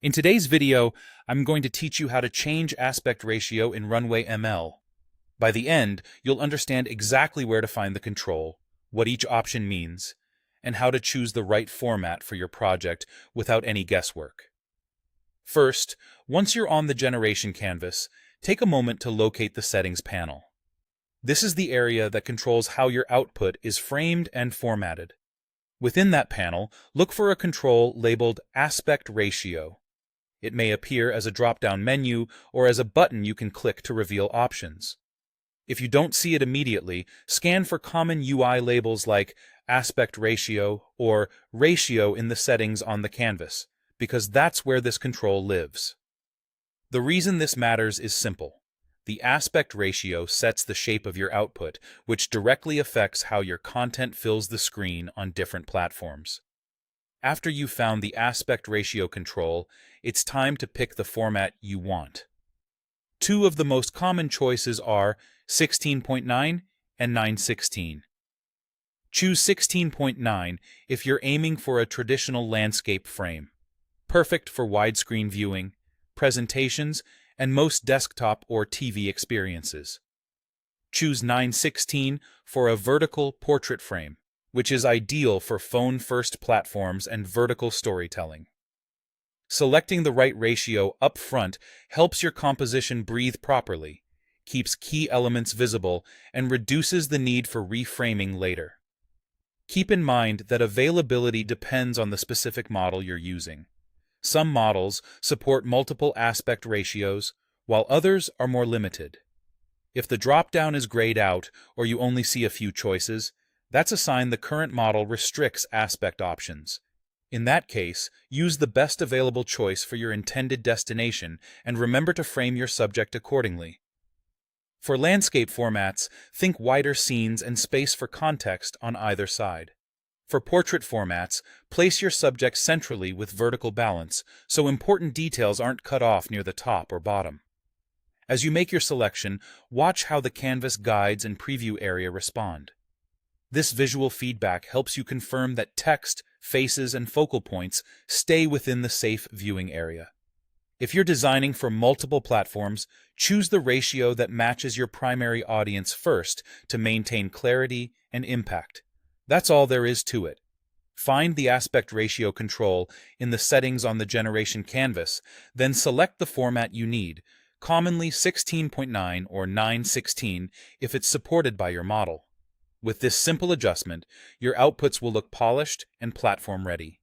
In today's video, I'm going to teach you how to change aspect ratio in Runway ML. By the end, you'll understand exactly where to find the control, what each option means, and how to choose the right format for your project without any guesswork. First, once you're on the generation canvas, take a moment to locate the Settings panel. This is the area that controls how your output is framed and formatted. Within that panel, look for a control labeled Aspect Ratio. It may appear as a drop-down menu or as a button you can click to reveal options. If you don't see it immediately, scan for common UI labels like Aspect Ratio or Ratio in the settings on the canvas, because that's where this control lives. The reason this matters is simple. The aspect ratio sets the shape of your output, which directly affects how your content fills the screen on different platforms. After you've found the aspect ratio control, it's time to pick the format you want. Two of the most common choices are 16.9 and 9:16. Choose 16.9 if you're aiming for a traditional landscape frame, perfect for widescreen viewing, presentations, and most desktop or TV experiences. Choose 9:16 for a vertical portrait frame, which is ideal for phone-first platforms and vertical storytelling. Selecting the right ratio up front helps your composition breathe properly, keeps key elements visible, and reduces the need for reframing later. Keep in mind that availability depends on the specific model you're using. Some models support multiple aspect ratios, while others are more limited. If the drop-down is grayed out or you only see a few choices, that's a sign the current model restricts aspect options. In that case, use the best available choice for your intended destination and remember to frame your subject accordingly. For landscape formats, think wider scenes and space for context on either side. For portrait formats, place your subject centrally with vertical balance so important details aren't cut off near the top or bottom. As you make your selection, watch how the canvas guides and preview area respond. This visual feedback helps you confirm that text, faces, and focal points stay within the safe viewing area. If you're designing for multiple platforms, choose the ratio that matches your primary audience first to maintain clarity and impact. That's all there is to it. Find the aspect ratio control in the settings on the generation canvas, then select the format you need, commonly 16.9 or 9:16 if it's supported by your model. With this simple adjustment, your outputs will look polished and platform ready.